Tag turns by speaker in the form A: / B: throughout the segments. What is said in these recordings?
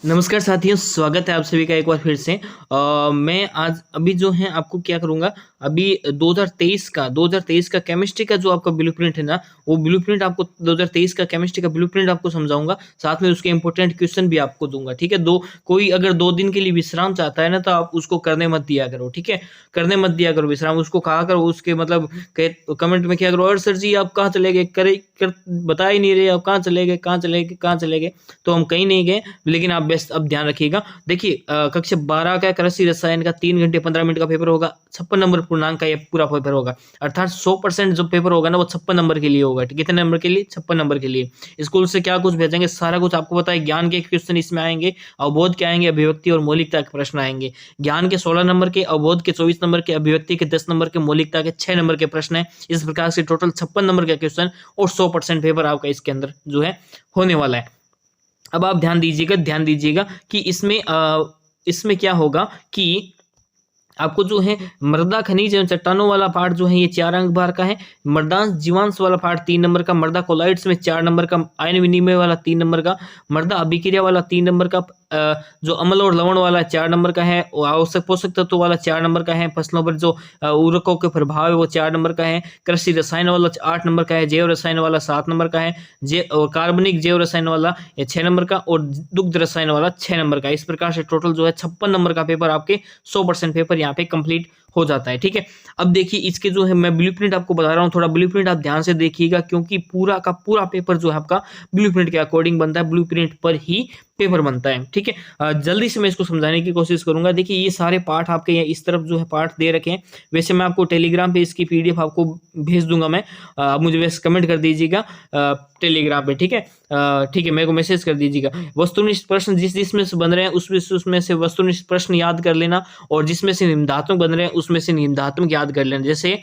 A: नमस्कार साथियों, स्वागत है आप सभी का एक बार फिर से। मैं आज अभी जो है आपको क्या करूँगा, अभी 2023 का केमिस्ट्री का जो आपका ब्लूप्रिंट है ना, वो ब्लूप्रिंट आपको 2023 का केमिस्ट्री का ब्लूप्रिंट आपको समझाऊँगा, साथ में उसके इम्पोर्टेंट क्वेश्चन भी आपको दूँगा, ठीक है? कोई अगर 2 दिन के लिए विश्राम चाहता है ना, तो आप उसको करने मत दिया करो, ठीक है? करने मत दिया करो विश्राम, उसको कहा करो, उसके मतलब कमेंट में किया करो, "और सर जी आप कहाँ चले गए? बता ही नहीं रहे, आप कहाँ चले गए, कहाँ चले गए, कहाँ चले गए?" तो हम कहीं नहीं गए, लेकिन आप बेस्ट अब ध्यान रखिएगा। देखिए कक्षा 12 का कृषि रसायन का 3 घंटे 15 मिनट का पेपर होगा, 56 नंबर पूर्णांक का ये पूरा पेपर होगा। अर्थात 100% जो पेपर होगा ना, वो 56 नंबर के लिए होगा। कितने नंबर के लिए? 56 नंबर के लिए। स्कूल से क्या कुछ भेजेंगे, सारा कुछ आपको पता है। ज्ञान के क्वेश्चन इसमें आएँगे, अवबोध के आएँगे, अभिव्यक्ति और मौलिकता के प्रश्न आएँगे। ज्ञान के 16 नंबर के, अवबोध के 24 नंबर के, अभिव्यक्ति के 10 नंबर के, मौलिकता के 6 नंबर के प्रश्न हैं। इस प्रकार से टोटल 56 नंबर का क्वेश्चन और 100% पेपर आपका इसके अंदर जो है होने वाला है। अब आप ध्यान दीजिएगा कि इसमें क्या होगा कि आपको जो है मृदा खनिज एवं चट्टानों वाला पार्ट जो है ये 4 अंक भार का है। मृदांश जीवांश वाला पार्ट 3 नंबर का, मृदा कोलॉइड्स में 4 नंबर का, आयन विनिमय वाला 3 नंबर का, मृदा अभिक्रिया वाला 3 नंबर का, जो अम्ल और लवण वाला 4 नंबर का है, और आवश्यक पोषक तत्व वाला 4 नंबर का है, फसलों पर जो उर्वरकों के प्रभाव है वो 4 नंबर का है, कृषि रसायन वाला 8 नंबर का है, जैव रसायन वाला 7 नंबर का है, और कार्बनिक जैव रसायन वाला ये 6 नंबर का, और दुग्ध रसायन वाला 6 नंबर का। इस प्रकार से टोटल जो है 56 नंबर का पेपर आपके 100% पेपर यहाँ पे कंप्लीट हो जाता है, ठीक है। अब देखिए इसके जो है मैं ब्लूप्रिंट आपको बता रहा हूँ, थोड़ा ब्लूप्रिंट आप ध्यान से देखिएगा, क्योंकि पूरा का पूरा पेपर जो है आपका ब्लूप्रिंट के अकॉर्डिंग बनता है, ब्लूप्रिंट पर ही पेपर बनता है, ठीक है। जल्दी से मैं इसको समझाने की कोशिश करूंगा। देखिए ये सारे पार्ट आपके यहाँ इस तरफ जो है पार्ट दे रखे हैं। वैसे मैं आपको टेलीग्राम पे इसकी पीडीएफ आपको भेज दूंगा मैं, आप मुझे वैसे कमेंट कर दीजिएगा टेलीग्राम पे, ठीक है। ठीक है, मेरे को मैसेज कर दीजिएगा। वस्तुनिष्ठ प्रश्न जिसमें से बन रहे हैं उसमें से वस्तुनिष्ठ प्रश्न याद कर लेना, और जिसमें से निम्नात्मक बन रहे हैं उसमें से निम्नात्मक याद कर लेना। जैसे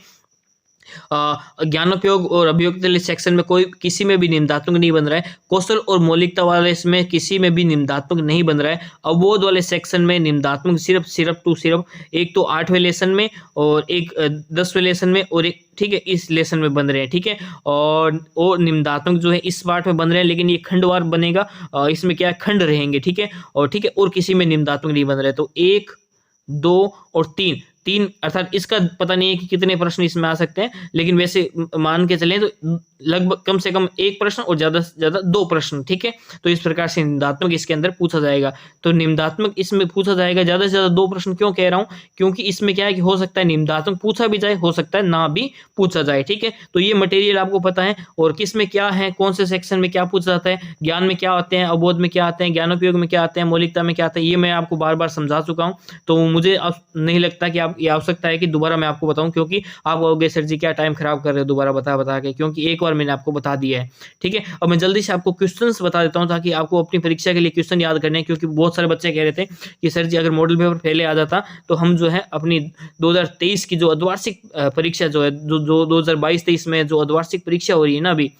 A: ज्ञानोपयोग और अभिव्यक्ति वाले सेक्शन में कोई किसी में भी निम्नात्मक नहीं बन रहा है। कौशल और मौलिकता वाले इसमें किसी में भी निम्नात्मक नहीं बन रहा है। अवबोध वाले सेक्शन में निम्नात्मक सिर्फ एक तो 8वें लेसन में और एक 10वें लेसन में और एक, ठीक है, इस लेसन में बन रहे हैं, ठीक है। और निम्नात्मक जो है इस पार्ट में बन रहे हैं, लेकिन ये खंडवार बनेगा, इसमें क्या खंड रहेंगे, ठीक है। और ठीक है, और किसी में निम्नात्मक नहीं बन रहे। तो 1, 2 और 3 अर्थात इसका पता नहीं है कि कितने प्रश्न इसमें आ सकते हैं, लेकिन वैसे मान के चलें तो लगभग कम से कम 1 प्रश्न और ज़्यादा से ज़्यादा 2 प्रश्न, ठीक है। तो इस प्रकार से निम्नात्मक इसके अंदर पूछा जाएगा। तो निम्नात्मक इसमें पूछा जाएगा, ज़्यादा से ज़्यादा 2 प्रश्न क्यों कह रहा हूँ, क्योंकि इसमें क्या है कि हो सकता है निम्नात्मक पूछा भी जाए, हो सकता है ना भी पूछा जाए, ठीक है। तो ये मटेरियल आपको पता है, और किस में क्या है, कौन से सेक्शन में क्या पूछा जाता है, ज्ञान में क्या आते हैं, अवबोध में क्या आते हैं, ज्ञानोपयोग में क्या आते हैं, मौलिकता में क्या आता है, ये मैं आपको बार-बार समझा चुका हूँ। तो मुझे अब नहीं लगता कि आप ये आवश्यकता है कि दोबारा मैं आपको बताऊं, क्योंकि आप कहोगे सर जी क्या टाइम खराब कर रहे हो दोबारा बता के, क्योंकि एक बार मैंने आपको बता दिया है, ठीक है। अब मैं जल्दी से आपको क्वेश्चंस बता देता हूं, ताकि आपको अपनी परीक्षा के लिए क्वेश्चन याद करने हैं, क्योंकि बहुत सारे बच्चे कह रहे थे कि सर जी अगर मॉडल पेपर पहले आ जाता तो हम जो है अपनी 2023 की जो अर्धवार्षिक परीक्षा जो है, जो 2022-23 में जो अर्धवार्षिक परीक्षा हो रही है ना अभी,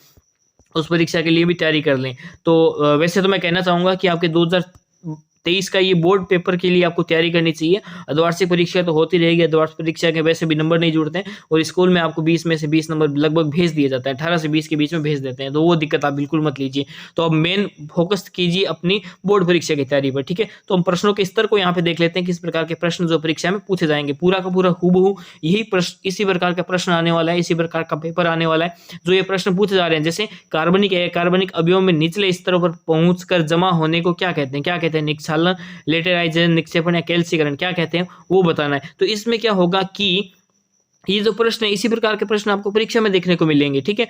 A: उस परीक्षा के लिए भी तैयारी कर लें। तो वैसे तो मैं कहना चाहूँगा कि आपके 2023 का ये बोर्ड पेपर के लिए आपको तैयारी करनी चाहिए। अर्धवार्षिक परीक्षा तो होती रहेगी, अर्धवार्षिक परीक्षा के वैसे भी नंबर नहीं जुड़ते हैं, और स्कूल में आपको 20 में से 20 नंबर लगभग भेज दिए जाते हैं, 18 से 20 के बीच में भेज देते हैं, तो वो दिक्कत आप बिल्कुल मत लीजिए। तो अब मेन फोकस कीजिए अपनी बोर्ड परीक्षा की तैयारी पर, ठीक है। तो हम प्रश्नों के स्तर को यहाँ पे देख लेते हैं, किस प्रकार के प्रश्न जो परीक्षा में पूछे जाएंगे। पूरा का पूरा हूबहू यही प्रश्न, इसी प्रकार का प्रश्न आने वाला है, इसी प्रकार का पेपर आने वाला है। जो ये प्रश्न पूछे जा रहे हैं, जैसे कार्बनिक अवयव में निचले स्तरों पर पहुंचकर जमा होने को क्या कहते हैं, निक्षालन, लेटराइजेशन, निक्षेपण या कैल्सीकरण क्या कहते हैं, वो बताना है। तो इसमें क्या होगा कि ये जो प्रश्न है, इसी प्रकार के प्रश्न आपको परीक्षा में देखने को मिलेंगे, ठीक है।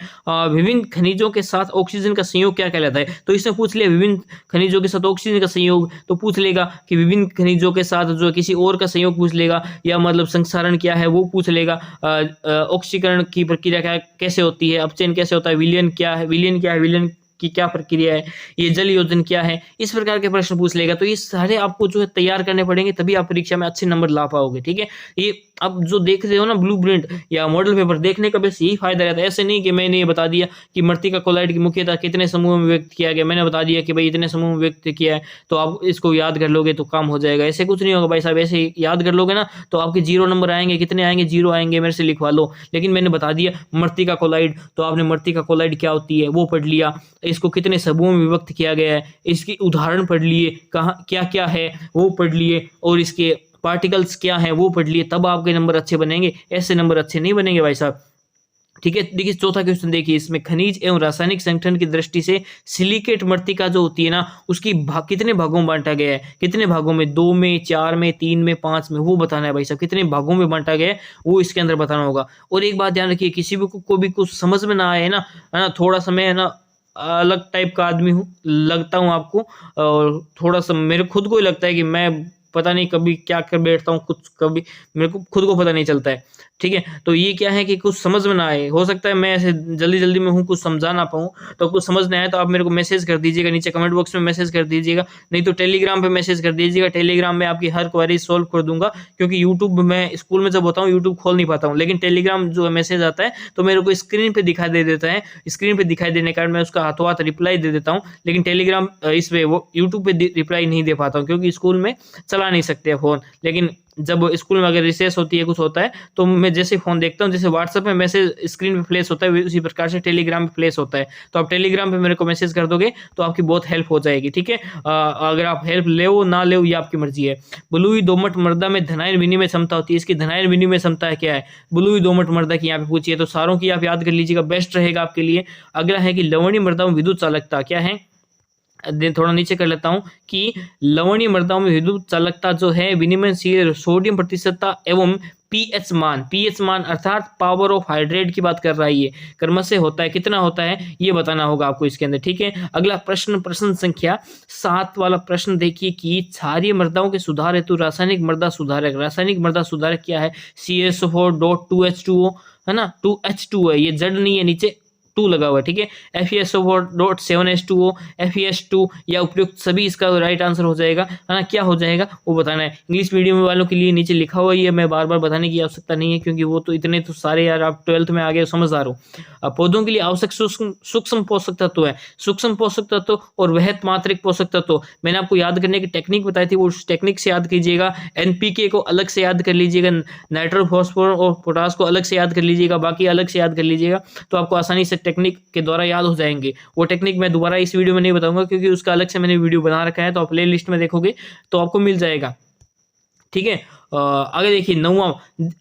A: विभिन्न खनिजों के साथ ऑक्सीजन का संयोग क्या कहलाता है, तो इसमें पूछ लिया विभिन्न खनिजों के साथ ऑक्सीजन का संयोग, तो पूछ लेगा कि विभिन्न खनिजों के साथ जो किसी और का संयोग पूछ लेगा, या मतलब संक्षारण क्या है वो पूछ लेगा, ऑक्सीकरण की प्रक्रिया कैसे होती है, अपचयन कैसे होता है, विलयन क्या है, विलयन की क्या प्रक्रिया है, ये जल योजन क्या है, इस प्रकार के प्रश्न पूछ लेगा। तो ये सारे आपको जो है तैयार करने पड़ेंगे, तभी आप परीक्षा में अच्छे नंबर ला पाओगे, ठीक है। ये आप जो देख रहे हो ना ब्लूप्रिंट या मॉडल पेपर, देखने का बस यही फायदा रहता है। ऐसे नहीं कि मैंने ये बता दिया कि मृत्तिका कोलाइड की मुख्यतः कितने समूह में व्यक्त किया गया, मैंने बता दिया कि भाई इतने समूह में व्यक्त किया है तो आप इसको याद कर लोगे तो काम हो जाएगा। ऐसे कुछ नहीं होगा भाई साहब, ऐसे याद कर लोगे ना तो आपके 0 नंबर आएंगे। कितने आएंगे? 0 आएंगे, मेरे से लिखवा लो। लेकिन मैंने बता दिया मृत्तिका कोलाइड, तो आपने मृत्तिका कोलाइड क्या होती है वो पढ़ लिया, इसको कितने समूह में विभक्त किया गया है, इसकी उदाहरण पढ़ लिए, कहाँ क्या क्या है वो पढ़ लिए, और इसके पार्टिकल्स क्या हैं वो पढ़ लिए, तब आपके नंबर अच्छे बनेंगे। ऐसे नंबर अच्छे नहीं बनेंगे भाई साहब। ठीक है, देखिए चौथा क्वेश्चन देखिए, इसमें खनिज एवं रासायनिक संगठन की दृष्टि से सिलिकेट मृत्तिका जो होती है ना, उसकी कितने भागों में बांटा गया है, कितने भागों में, 2 में, 4 में, 3 में, 5 में, वो बताना है भाई साहब। कितने भागों में बांटा गया है वो इसके अंदर बताना होगा। और एक बात ध्यान रखिए, किसी भी को भी कुछ समझ में ना आए ना, है ना, थोड़ा सा मैं है ना अलग टाइप का आदमी हूँ, लगता हूँ आपको, और थोड़ा सा मेरे खुद को ही लगता है कि मैं पता नहीं कभी क्या कर बैठता हूँ, कुछ कभी मेरे को खुद को पता नहीं चलता है। ठीक है, तो ये क्या है कि कुछ समझ में ना आए, हो सकता है मैं ऐसे जल्दी जल्दी में हूँ, कुछ समझा ना पाऊँ, तो कुछ समझ नहीं आए तो आप मेरे को मैसेज कर दीजिएगा, नीचे कमेंट बॉक्स में मैसेज कर दीजिएगा, नहीं तो टेलीग्राम पे मैसेज कर दीजिएगा। टेलीग्राम में आपकी हर क्वेरी सॉल्व कर दूंगा, क्योंकि यूट्यूब में स्कूल में जब होता हूँ यूट्यूब खोल नहीं पाता हूँ, लेकिन टेलीग्राम जो मैसेज आता है तो मेरे को स्क्रीन पे दिखाई दे देता है, स्क्रीन पे दिखाई देने के कारण मैं उसका हाथों हाथ रिप्लाई दे देता हूँ। लेकिन टेलीग्राम इस पे वो यूट्यूब पे रिप्लाई नहीं दे पाता हूँ, क्योंकि स्कूल में चला नहीं सकते फ़ोन। लेकिन जब स्कूल में अगर रिसेस होती है, कुछ होता है, तो मैं जैसे फ़ोन देखता हूँ, जैसे व्हाट्सएप में मैसेज स्क्रीन पे प्लेस होता है उसी प्रकार से टेलीग्राम पे प्लेस होता है। तो आप टेलीग्राम पे मेरे को मैसेज कर दोगे तो आपकी बहुत हेल्प हो जाएगी। ठीक है, अगर आप हेल्प ले ना ले ये आपकी मर्जी है। बलुई दोमट मृदा में धनायन विनिमय क्षमता होती है, इसकी धनायन विनिमय क्षमता क्या है? बलुई दोमट मृदा की यहाँ पे पूछिए, तो सारों की आप याद कर लीजिएगा, बेस्ट रहेगा आपके लिए। अगला है कि लवणीय मृदा में विद्युत चालकता क्या है? थोड़ा नीचे कर लेता हूं कि लवणीय मृदाओं में विद्युत चालकता जो है विनिमयशील सोडियम प्रतिशतता एवं पीएच मान अर्थात पावर ऑफ हाइड्रेट की बात कर रहा है, ये क्रमश से होता है, कितना होता है ये बताना होगा आपको इसके अंदर। ठीक है, अगला प्रश्न संख्या 7 वाला प्रश्न देखिए कि क्षारीय मृदाओं के सुधार हेतु रासायनिक मृदा सुधारक क्या है? CSO4.2H2O है ना, 2H2 है, ये जड़ नहीं है, नीचे 2 लगा हुआ है। ठीक है, FeSO4.7H2O, FeS2 या उपयुक्त सभी इसका राइट आंसर हो जाएगा, है ना। क्या हो जाएगा वो बताना है। इंग्लिश मीडियम वालों के लिए नीचे लिखा हुआ ही है, मैं बार बार बताने की आवश्यकता नहीं है, क्योंकि वो तो इतने तो सारे यार आप 12th में आ गए, समझदार हो। पौधों के लिए आवश्यक सूक्ष्म पोषक तत्व है, सूक्ष्म पोषक तत्व और वृहत मात्रिक पोषक तत्व मैंने आपको याद करने की टेक्निक बताई थी, वो उस टेक्निक से याद कीजिएगा। NPK को अलग से याद कर लीजिएगा, नाइट्रो फॉस्फोरस और पोटास को अलग से याद कर लीजिएगा, बाकी अलग से याद कर लीजिएगा, तो आपको आसानी से टेक्निक के द्वारा याद हो जाएंगे। वो टेक्निक मैं दोबारा इस वीडियो में नहीं बताऊंगा, क्योंकि उसका अलग से मैंने वीडियो बना रखा है, तो आप प्ले लिस्ट में देखोगे तो आपको मिल जाएगा। ठीक है, आगे देखिए 9वां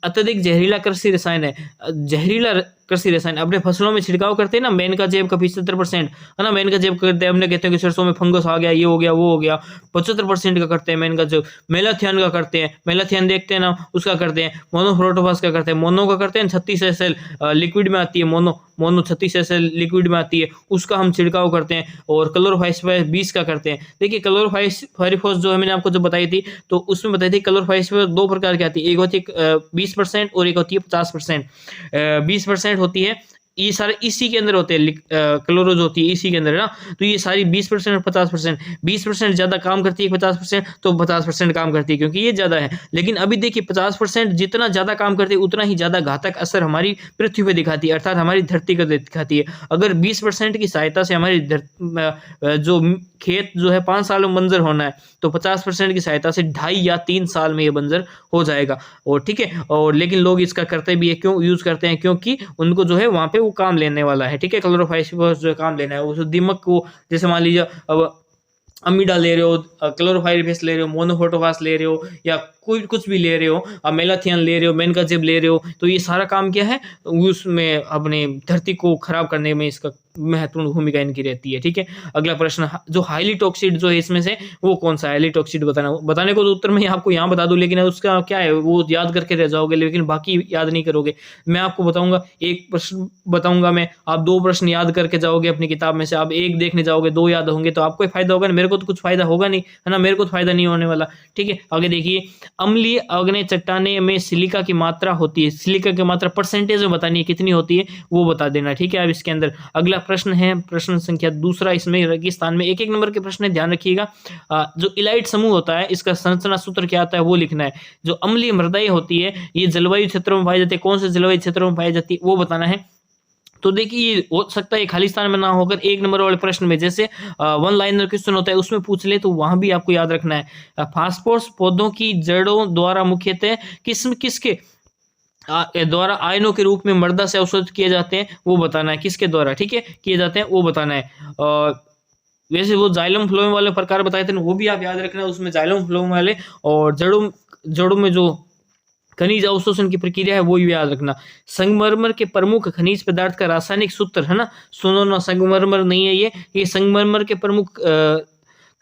A: अत्यधिक जहरीला कृषि रसायन है। जहरीला कृषि रसायन अपने फसलों में छिड़काव करते हैं ना, मेनका जेब का 75% है ना, मेनका जेब करते हैं, हमने कहते हैं कि सरसों में फंगस आ गया, ये हो गया वो हो गया, 75% का करते हैं मेनका जेब। मेलाथियन का करते हैं, मेलाथियन देखते हैं ना उसका करते हैं। मोनोफ्लोटोफास का करते हैं, मोनो का करते हैं, 36 SL लिक्विड में आती है, मोनो 36 SL लिक्विड में आती है, उसका हम छिड़काव करते हैं। और क्लोरोफाइरिफॉस 20 का करते हैं। देखिए क्लोरोफाइरिफॉस जो है मैंने आपको जो बताई थी, तो उसमें बताई थी क्लोरोफाइरिफॉस 2 प्रकार की आती है, एक होती है 20% और एक होती है 50%। 20% होती है, ये सारे इसी के अंदर होते हैं, क्लोरो जो होती है इसी के अंदर है ना, तो ये सारी 20% और 50%, 20% ज्यादा काम करती है 50%, तो 50% काम करती है क्योंकि ये ज्यादा है। लेकिन अभी देखिए 50% जितना ज्यादा काम करती है उतना ही ज्यादा घातक असर हमारी पृथ्वी पे दिखाती है, अर्थात हमारी धरती को दिखाती है। अगर 20% की सहायता से हमारी जो खेत जो है 5 साल में बंजर होना है, तो 50% की सहायता से 2.5 या 3 साल में ये बंजर हो जाएगा। और ठीक है, और लेकिन लोग इसका करते भी है, क्यों यूज करते हैं? क्योंकि उनको जो है वहां पे वो काम लेने वाला है। ठीक है, क्लोरोफाइरिफॉस जो काम लेना है, उस दिमक को, जैसे मान लीजिए अब अमीडा ले रहे हो, क्लोरोफाइरिफॉस ले रहे हो, मोनोफोटोफास ले रहे हो, या कोई कुछ भी ले रहे हो, मेलाथियन ले रहे हो, मेनकाजेब ले रहे हो, तो ये सारा काम क्या है, उसमें अपने धरती को खराब करने में इसका महत्वपूर्ण भूमिका इनकी रहती है। ठीक है, अगला प्रश्न, जो हाईली टॉक्सिक जो है इसमें से वो कौन सा हाईली टॉक्सिक बताने को तो उत्तर मैं आपको यहाँ बता दूं, लेकिन उसका क्या है वो याद करके रह जाओगे, लेकिन बाकी याद नहीं करोगे। मैं आपको बताऊंगा, एक प्रश्न बताऊंगा मैं, आप 2 प्रश्न याद करके जाओगे अपनी किताब में से, आप 1 देखने जाओगे, 2 याद होंगे, तो आपको फायदा होगा, मेरे को तो कुछ फायदा होगा नहीं, है ना, मेरे को तो फायदा नहीं होने वाला। ठीक है, आगे देखिए, अम्लीय आग्नेय चट्टाने में सिलिका की मात्रा होती है, सिलिका की मात्रा परसेंटेज में बतानी है कितनी होती है वो बता देना, ठीक है। अब इसके अंदर अगला प्रश्न है प्रश्न संख्या दूसरा, इसमें रेगिस्तान में 1-1 नंबर के प्रश्न है, ध्यान रखिएगा। जो इलाइट समूह होता है इसका संरचना सूत्र क्या आता है वो लिखना है। जो अम्लीय मृदाएं होती है ये जलवायु क्षेत्रों में पाई जाती है, कौन से जलवायु क्षेत्रों में पाई जाती है वो बताना है। तो देखिए ये हो सकता है खालिस्तान में ना होकर 1 नंबर वाले प्रश्न में जैसे वन लाइनर क्वेश्चन होता है उसमें पूछ ले, तो वहां भी आपको याद रखना है। फास्फोरस पौधों की जड़ों द्वारा मुख्यतः किसके द्वारा आयनों के रूप में मृदा से अवशोषित किए जाते हैं वो बताना है, किसके द्वारा, ठीक है, किए जाते हैं वो बताना है। वैसे वो जाइलम फ्लोएम वाले प्रकार बताए थे वो भी आप याद रखना, उसमें जाइलम फ्लोएम वाले और जड़ों में जो खनिज अवशोषण की प्रक्रिया है वो भी याद रखना। संगमरमर के प्रमुख खनिज पदार्थ का रासायनिक सूत्र है ना, सुनो ना, संगमरमर नहीं है ये संगमरमर के प्रमुख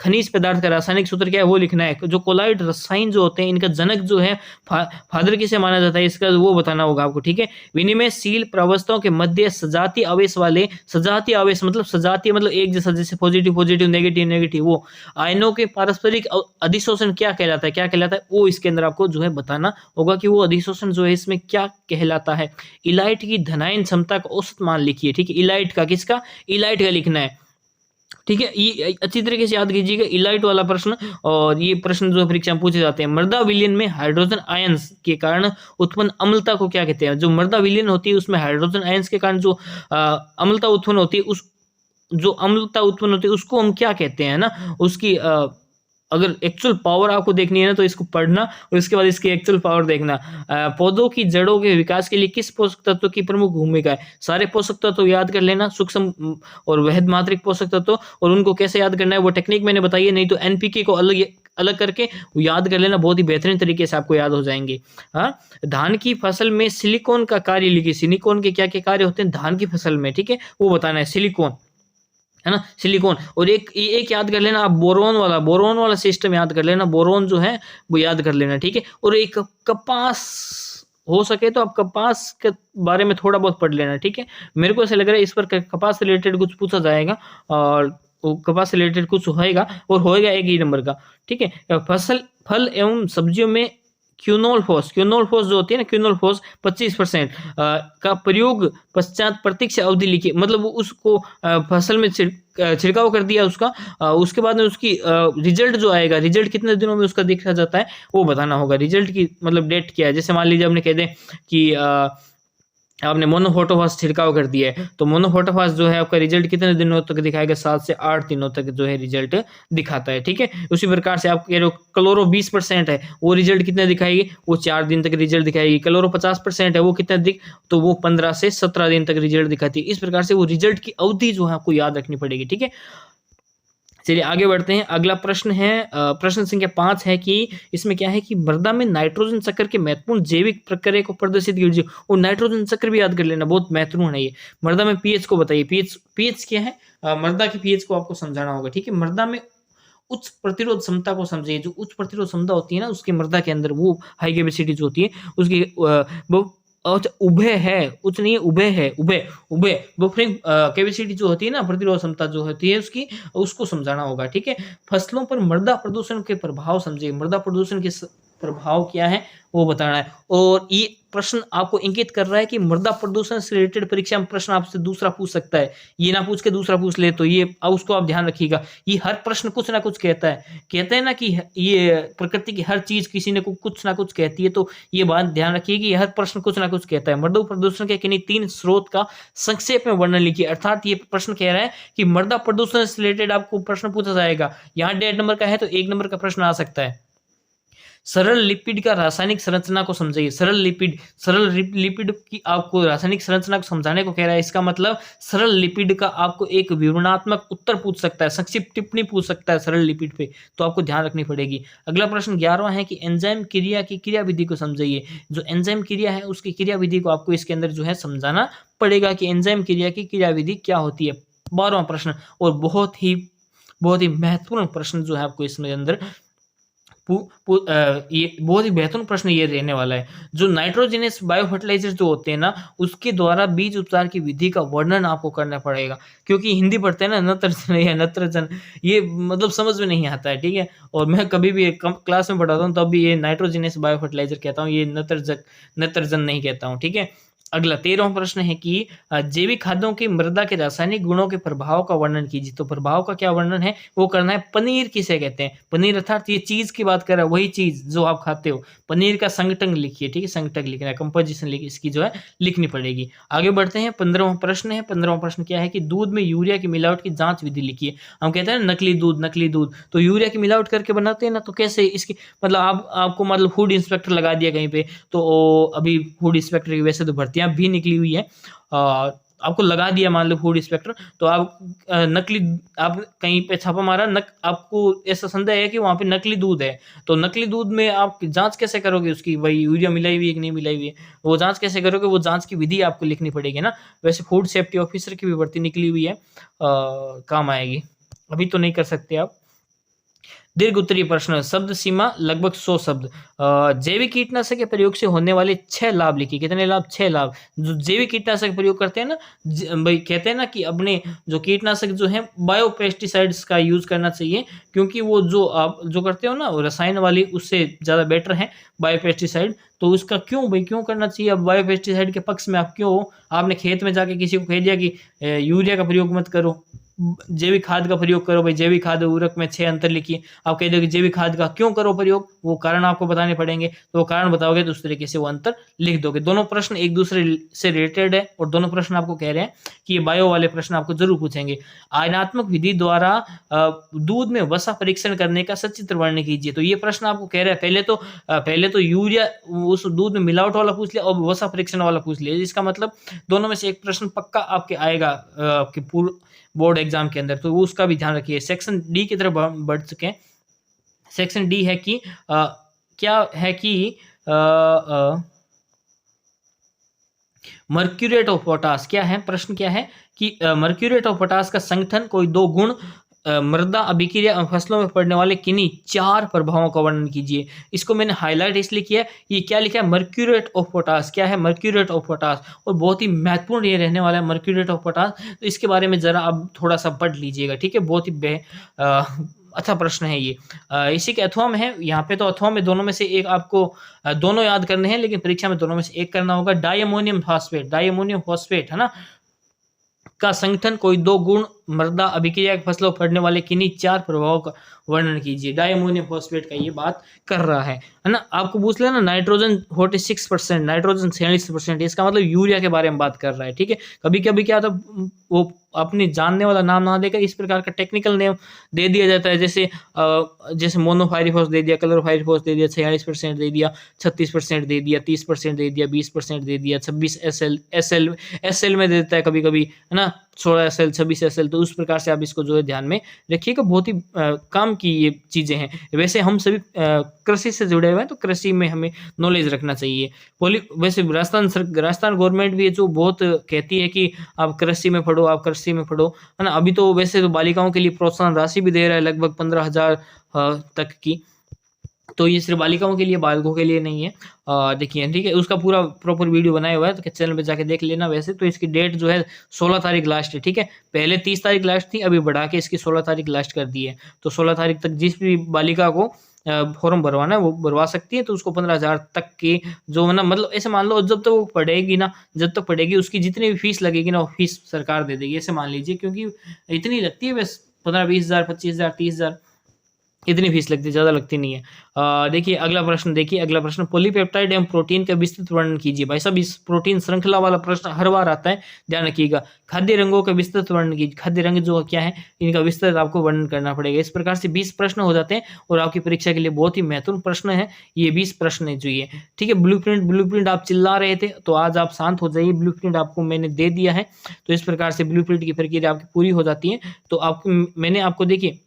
A: खनिज पदार्थ का रासायनिक सूत्र क्या है वो लिखना है। जो कोलाइड रसायन जो होते हैं इनका जनक जो है फादर किसे माना जाता है इसका वो बताना होगा आपको, ठीक है। विनिमयशील प्रावस्थाओं के मध्य सजातीय आवेश वाले, सजातीय आवेश मतलब सजातीय मतलब एक जैसा, जैसे पॉजिटिव पॉजिटिव नेगेटिव नेगेटिव, वो आयनों के पारस्परिक अधिशोषण क्या कहलाता है, क्या कहलाता है वो इसके अंदर आपको जो है बताना होगा कि वो अधिशोषण जो है इसमें क्या कहलाता है। इलाइट की धनायन क्षमता का औसत मान लिखिए, ठीक है। इलाइट का, किसका, इलाइट का लिखना है, ठीक है। ये अच्छी तरीके से याद कीजिएगा इलाइट वाला प्रश्न, और ये प्रश्न जो परीक्षा में पूछे जाते हैं। मृदा विलयन में हाइड्रोजन आयंस के कारण उत्पन्न अम्लता को क्या कहते हैं। जो मृदा विलयन होती है उसमें हाइड्रोजन आयंस के कारण जो अम्लता उत्पन्न होती है, उस जो अम्लता उत्पन्न होती है उसको हम क्या कहते हैं ना, उसकी अगर एक्चुअल पावर आपको देखनी है ना तो इसको पढ़ना और इसके बाद इसकी एक्चुअल पावर देखना। पौधों की जड़ों के विकास के लिए किस पोषक तत्व की प्रमुख भूमिका है। सारे पोषक तत्व याद कर लेना, सूक्ष्म और वृहद मात्रिक पोषक तत्व, और उनको कैसे याद करना है वो टेक्निक मैंने बताई है, नहीं तो एनपीके को अलग करके याद कर लेना, बहुत ही बेहतरीन तरीके से आपको याद हो जाएंगे। हाँ, धान की फसल में सिलिकॉन का कार्य लिखिए, सिलिकॉन के क्या क्या कार्य होते हैं धान की फसल में, ठीक है, वो बताना है, सिलिकॉन है ना, सिलिकॉन। और एक याद कर लेना आप, बोरोन वाला सिस्टम याद कर लेना, बोरोन जो है वो याद कर लेना, ठीक है। और एक कपास, हो सके तो आप कपास के बारे में थोड़ा बहुत पढ़ लेना, ठीक है। मेरे को ऐसा लग रहा है इस पर कपास से रिलेटेड कुछ पूछा जाएगा, और कपास से रिलेटेड कुछ होएगा, और होएगा 1 ही नंबर का, ठीक है। फल एवं सब्जियों में क्यूनोलफॉस जो होती है ना, क्यूनोलफॉस 25% का प्रयोग पश्चात प्रत्यक्ष अवधि लिखी, मतलब उसको फसल में छिड़काव कर दिया उसका, उसके बाद में उसकी रिजल्ट जो आएगा, रिजल्ट कितने दिनों में उसका देखा जाता है वो बताना होगा। रिजल्ट की मतलब डेट क्या है, जैसे मान लीजिए आपने कह दे कि आपने मोनोफोटोफास छिड़काव कर दिया है, तो मोनोफोटोफास जो है आपका रिजल्ट कितने दिनों तक दिखाएगा, 7 से 8 दिनों तक जो है रिजल्ट दिखाता है, ठीक है। उसी प्रकार से आप कह रहे हो क्लोरो 20% है, वो रिजल्ट कितने दिखाएगी, वो 4 दिन तक रिजल्ट दिखाएगी। क्लोरो 50% है, वो कितने तो वो 15 से 17 दिन तक रिजल्ट दिखाती है। इस प्रकार से वो रिजल्ट की अवधि जो है आपको याद रखनी पड़ेगी, ठीक है। चलिए आगे बढ़ते हैं। अगला प्रश्न है प्रश्न संख्या 5 है कि इसमें क्या है कि मृदा में नाइट्रोजन चक्र के महत्वपूर्ण जैविक प्रक्रिया को प्रदर्शित कीजिए, और नाइट्रोजन चक्र भी याद कर लेना, बहुत महत्वपूर्ण है ये। मृदा में पीएच को बताइए, पीएच क्या है, मृदा की पीएच को आपको समझाना होगा, ठीक है। मृदा में उच्च प्रतिरोध क्षमता को समझिए, जो उच्च प्रतिरोध क्षमता होती है ना उसकी मृदा के अंदर, वो हाई कैपेसिटी जो होती है उसकी वो उभय है, उच्च नहीं है, उभय बफरिंग कैपेसिटी जो होती है ना, प्रतिरोध क्षमता जो होती है उसकी, उसको समझाना होगा, ठीक है। फसलों पर मृदा प्रदूषण के प्रभाव समझिए, मृदा प्रदूषण के प्रभाव क्या है वो बताना है। और ये प्रश्न आपको इंगित कर रहा है कि मृदा प्रदूषण से रिलेटेड परीक्षा में प्रश्न आपसे दूसरा पूछ सकता है, ये ना पूछ के दूसरा पूछ ले, तो ये उसको आप ध्यान रखिएगा। ये हर प्रश्न कुछ ना कुछ कहते हैं ना कि ये प्रकृति की हर चीज किसी ने कुछ ना कुछ कहती है, तो ये बात ध्यान रखिए कि हर प्रश्न कुछ ना कुछ कहता है। मृदा प्रदूषण के किन्हीं 3 स्रोत का संक्षेप में वर्णन लिखिए, अर्थात ये प्रश्न कह रहा है कि मृदा प्रदूषण से रिलेटेड आपको प्रश्न पूछा जाएगा। यहाँ 1.5 नंबर का है तो 1 नंबर का प्रश्न आ सकता है। सरल लिपिड का रासायनिक संरचना को समझिए, सरल लिपिड की आपको रासायनिक संरचना को समझाने को कह रहा है। इसका मतलब सरल लिपिड का आपको एक विवरणात्मक उत्तर पूछ सकता है, संक्षिप्त टिप्पणी पूछ सकता है सरल लिपिड पे, तो आपको ध्यान रखनी पड़ेगी। अगला प्रश्न 11वां है कि एंजाइम क्रिया की क्रिया विधि को समझिए। जो एंजाइम क्रिया है उसकी क्रिया विधि को आपको इसके अंदर जो है समझाना पड़ेगा कि एंजाइम क्रिया की क्रिया विधि क्या होती है। 12वां प्रश्न, और बहुत ही महत्वपूर्ण प्रश्न जो है आपको इसमें अंदर ये बहुत ही बेहतरीन प्रश्न ये रहने वाला है। जो नाइट्रोजनस बायो फर्टिलाइजर जो होते हैं ना, उसके द्वारा बीज उपचार की विधि का वर्णन आपको करना पड़ेगा, क्योंकि हिंदी पढ़ते हैं ना, नत्रजन या नत्रजन, ये मतलब समझ में नहीं आता है, ठीक है। और मैं कभी भी क्लास में पढ़ाता हूँ तब भी ये नाइट्रोजनस बायो फर्टिलाइजर कहता हूँ, ये नत्रजन नहीं कहता हूँ, ठीक है। अगला 13वां प्रश्न है कि जैविक खाद्यों की मृदा के रासायनिक गुणों के प्रभाव का वर्णन कीजिए। तो प्रभाव का क्या वर्णन है, वो करना है। पनीर किसे कहते हैं, पनीर अर्थात ये चीज की बात कर रहा है, वही चीज जो आप खाते हो। पनीर का संगठन लिखिए, ठीक है, संगठन लिखना है, कंपोजिशन लिखिए, इसकी जो है लिखनी पड़ेगी। आगे बढ़ते हैं, 15वां प्रश्न है। 15वां प्रश्न क्या है कि दूध में यूरिया की मिलावट की जांच विधि लिखिए। हम कहते हैं ना नकली दूध, तो यूरिया की मिलावट करके बनाते हैं ना, तो कैसे इसकी मतलब आपको मतलब फूड इंस्पेक्टर लगा दिया कहीं पे, तो अभी फूड इंस्पेक्टर की वैसे तो भर्तियां भी निकली हुई है, आपको लगा दिया मान लो फूड इंस्पेक्टर, तो आप नकली, आप कहीं पे छापा मारा, आपको ऐसा संदेह है कि वहां पे नकली दूध है, तो नकली दूध में आप जांच कैसे करोगे उसकी, भाई यूरिया मिलाई हुई है कि नहीं मिलाई हुई है, वो जांच कैसे करोगे, वो जांच की विधि आपको लिखनी पड़ेगी ना। वैसे फूड सेफ्टी ऑफिसर की भी भर्ती निकली हुई है, काम आएगी, अभी तो नहीं कर सकते आप। दीर्घ उत्तरीय प्रश्न, शब्द सीमा लगभग 100 शब्द। जैविक कीटनाशक के प्रयोग से होने वाले 6 लाभ लिखिए। कितने लाभ, 6 लाभ। जो जैविक कीटनाशक प्रयोग करते हैं ना, भाई कहते हैं ना कि अपने जो कीटनाशक जो है बायो पेस्टिसाइड्स का यूज करना चाहिए, क्योंकि वो जो आप जो करते हो ना रसायन वाली, उससे ज्यादा बेटर है बायो पेस्टिसाइड। तो उसका क्यों भाई क्यों करना चाहिए, अब बायो पेस्टिसाइड के पक्ष में आप क्यों हो, आपने खेत में जाके किसी को कह दिया कि यूरिया का प्रयोग मत करो, जैविक खाद का प्रयोग करो, भाई जैविक खाद उर्वरक में 6 अंतर लिखिए। आप कह दो कि जैविक खाद का क्यों करो प्रयोग, वो कारण आपको बताने पड़ेंगे, तो वो कारण बताओगे तो उस तरीके से वो अंतर लिख दोगे। दोनों प्रश्न एक दूसरे से रिलेटेड है, और दोनों प्रश्न आपको कह रहे हैं कि ये बायो वाले प्रश्न आपको जरूर पूछेंगे। आयनात्मक विधि द्वारा दूध में वसा परीक्षण करने का सचित्र वर्णन कीजिए। तो ये प्रश्न आपको कह रहा है, पहले तो यूरिया उस दूध में मिलावट वाला पूछ लिया, और वसा परीक्षण वाला पूछ लिया, इसका मतलब दोनों में से एक प्रश्न पक्का आपके आएगा आपके पूर्व बोर्ड एग्जाम के अंदर, तो वो उसका भी ध्यान रखिए। सेक्शन डी की तरफ बढ़ चुके हैं। सेक्शन डी है कि क्या है कि मर्क्यूरेट ऑफ पोटास क्या है, प्रश्न क्या है कि मर्क्यूरेट ऑफ पोटास का संगठन, कोई 2 गुण, मृदा अभिक्रिया, फसलों में पड़ने वाले किन्हीं 4 प्रभावों का वर्णन कीजिए। इसको मैंने हाईलाइट इसलिए किया, ये क्या लिखा है, मर्क्यूरेट ऑफ पोटास। क्या है, मर्क्यूरेट ऑफ पोटास, और बहुत ही महत्वपूर्ण ये रहने वाला है मर्क्यूरेट ऑफ पोटास, तो इसके बारे में जरा आप थोड़ा सा पढ़ लीजिएगा, ठीक है। बहुत ही अच्छा प्रश्न है ये। इसी के अथवा में है, यहाँ पे तो अथवा में दोनों में से एक आपको दोनों याद करने हैं, लेकिन परीक्षा में दोनों में से एक करना होगा। डायमोनियम फॉस्फेट है ना, का संगठन, कोई 2 गुण, मृदा अभिक्रिया की फसलों पर पड़ने वाले किन्हीं 4 प्रभावों का वर्णन कीजिए। डायमोनियम फॉस्फेट का ये बात कर रहा है ना। आपको पूछ लेना नाइट्रोजन 46%, नाइट्रोजन 46%, इसका मतलब यूरिया के बारे में बात कर रहा है, ठीक है। कभी कभी क्या था, वो अपने जानने वाला नाम ना देकर इस प्रकार का टेक्निकल नेम दे दिया जाता है, जैसे मोनोफायरिफॉस दे दिया, क्लोरोफायरिफॉस दे दिया, 46% दे दिया, 36% दे दिया, 30% दे दिया, 20% दे दिया, 26 एसएल में देता है कभी कभी, है ना, 16 SL 26 SL। तो उस प्रकार से आप इसको जो है ध्यान में रखिएगा, बहुत ही काम की ये चीजें हैं। वैसे हम सभी कृषि से जुड़े हुए हैं, तो कृषि में हमें नॉलेज रखना चाहिए। वैसे राजस्थान गवर्नमेंट भी जो बहुत कहती है कि आप कृषि में पढ़ो, आप कृषि में पढ़ो, है ना। अभी तो वैसे तो बालिकाओं के लिए प्रोत्साहन राशि भी दे रहा है, लगभग 15,000 तक की, तो ये सिर्फ बालिकाओं के लिए, बालकों के लिए नहीं है। देखिए, ठीक है, उसका पूरा प्रॉपर वीडियो बनाया हुआ है, तो चैनल पे जाके देख लेना। वैसे तो इसकी डेट जो है 16 तारीख लास्ट है, ठीक है। पहले 30 तारीख लास्ट थी, अभी बढ़ा के इसकी 16 तारीख लास्ट कर दी है। तो 16 तारीख तक जिस भी बालिका को फॉर्म भरवाना है वो भरवा सकती है। तो उसको 15,000 तक के जो है ना, मतलब ऐसे मान लो जब तक वो पढ़ेगी ना, जब तक पढ़ेगी उसकी जितनी भी फीस लगेगी ना, वो फीस सरकार दे देगी, ऐसे मान लीजिए, क्योंकि इतनी लगती है बस 15-20,000, 25,000, 30,000, इतनी फीस लगती है, ज़्यादा लगती नहीं है। देखिए अगला प्रश्न, पॉलीपेप्टाइड एवं प्रोटीन का विस्तृत वर्णन कीजिए। भाई साहब, इस प्रोटीन श्रृंखला वाला प्रश्न हर बार आता है, ध्यान रखिएगा। खाद्य रंगों का विस्तृत वर्णन कीजिए। खाद्य रंग जो क्या है, इनका विस्तृत आपको वर्णन करना पड़ेगा। इस प्रकार से 20 प्रश्न हो जाते हैं, और आपकी परीक्षा के लिए बहुत ही महत्वपूर्ण प्रश्न है ये 20 प्रश्न है जो ये, ठीक है। ब्लूप्रिंट आप चिल्ला रहे थे, तो आज आप शांत हो जाइए, ब्लूप्रिंट आपको मैंने दे दिया है। तो इस प्रकार से ब्लूप्रिंट की प्रक्रिया आपकी पूरी हो जाती है। तो मैंने आपको देखिए,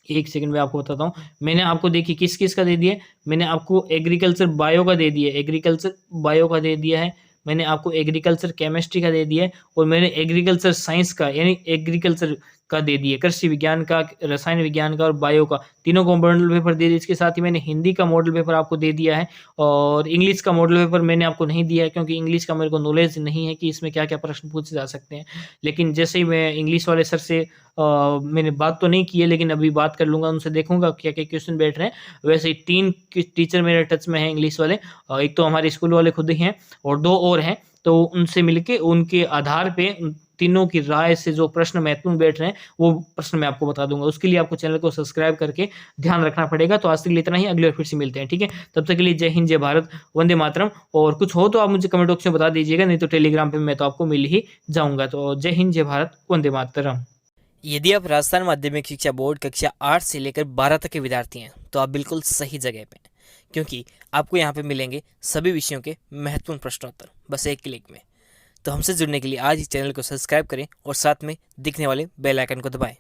A: एक सेकंड में आपको बताता हूँ, मैंने आपको देखिए किस किस का दे दिया है। मैंने आपको एग्रीकल्चर बायो का दे दिया है, एग्रीकल्चर बायो का दे दिया है, मैंने आपको एग्रीकल्चर केमिस्ट्री का दे दिया है, और मैंने एग्रीकल्चर साइंस का यानी एग्रीकल्चर का दे दिए, कृषि विज्ञान का, रसायन विज्ञान का और बायो का, तीनों को मॉडल पेपर दे दिए। इसके साथ ही मैंने हिंदी का मॉडल पेपर आपको दे दिया है और इंग्लिश का मॉडल पेपर मैंने आपको नहीं दिया है क्योंकि इंग्लिश का मेरे को नॉलेज नहीं है कि इसमें क्या क्या प्रश्न पूछे जा सकते हैं। लेकिन जैसे ही मैं इंग्लिश वाले सर से मैंने बात तो नहीं की है, लेकिन अभी बात कर लूँगा, उनसे देखूँगा क्या क्या क्वेश्चन बैठ रहे हैं। वैसे ही 3 टीचर मेरे टच में हैं इंग्लिश वाले, एक तो हमारे स्कूल वाले खुद ही हैं और 2 और हैं, तो उनसे मिलके उनके आधार पे तीनों की राय से जो प्रश्न महत्वपूर्ण बैठ रहे हैं वो प्रश्न मैं आपको बता दूंगा। उसके लिए आपको चैनल को सब्सक्राइब करके ध्यान रखना पड़ेगा। तो आज तक के लिए इतना ही, अगली बार फिर से मिलते हैं, ठीक है? तब तक के लिए जय हिंद, जय भारत, वंदे मातरम। और कुछ हो तो आप मुझे कमेंट बॉक्स में बता दीजिएगा, नहीं तो टेलीग्राम पे मैं तो आपको मिल ही जाऊंगा। तो जय हिंद, जय भारत, वंदे मातरम।
B: यदि आप राजस्थान माध्यमिक शिक्षा बोर्ड कक्षा 8 से लेकर 12 तक के विद्यार्थी हैं तो आप बिल्कुल सही जगह पे हैं, क्योंकि आपको यहाँ पे मिलेंगे सभी विषयों के महत्वपूर्ण प्रश्नोत्तर बस एक क्लिक में। तो हमसे जुड़ने के लिए आज ही चैनल को सब्सक्राइब करें और साथ में दिखने वाले बेल आइकन को दबाएं।